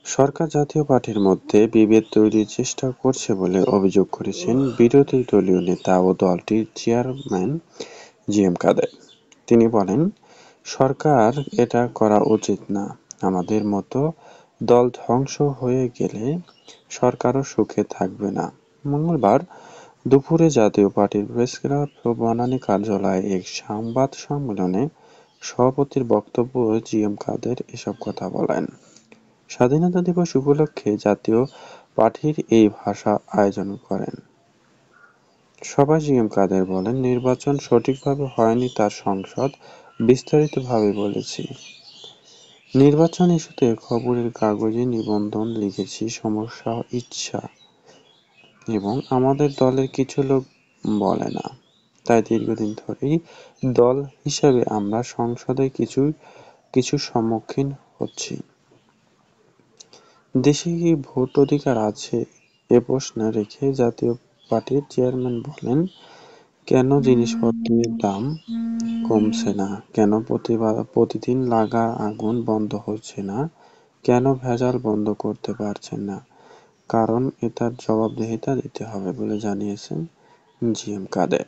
সরকার জাতীয় পার্টির মধ্যে বিভেদ তৈরির চেষ্টা করছে বলে অভিযোগ করেছেন বিরোধী দলীয় নেতা ও দলটির চেয়ারম্যান জি.এম. কাদের। তিনি বলেন, সরকার এটা করা উচিত না। আমাদের মতো দল ধ্বংস হয়ে গেলে সরকারও সুখে থাকবে না। মঙ্গলবার দুপুরে জাতীয় পার্টির প্রেসক্লাব ও বনানী কার্যালয়ে এক সংবাদ সম্মেলনে সভাপতির বক্তব্যে জি.এম. কাদের এসব কথা বলেন। স্বাধীনতা দিবস উপলক্ষে জাতীয় পার্টির এই ভাষা আয়োজন করেন। সভায় জি.এম. কাদের বলেন, নির্বাচন সঠিকভাবে হয়নি তা সংসদ বিস্তারিতভাবে বলেছি। নির্বাচন ইস্যুতে খবরের কাগজে নিবন্ধ লিখেছি সমস্যা ইচ্ছা এবং আমাদের দলের কিছু লোক বলে না। তাই দীর্ঘদিন ধরেই দল হিসেবে আমরা সংসদে কিছু সম্মুখীন হচ্ছি। দেশে কি ভোট অধিকার আছে এ প্রশ্ন রেখে জাতীয় পার্টির চেয়ারম্যান বলেন, কেন জিনিসপত্রের দাম কমছে না, কেন প্রতিদিন লাগা আগুন বন্ধ হচ্ছে না, কেন ভেজাল বন্ধ করতে পারছেন না, কারণ এটার জবাবদিহিতা দিতে হবে বলে জানিয়েছেন জি.এম. কাদের।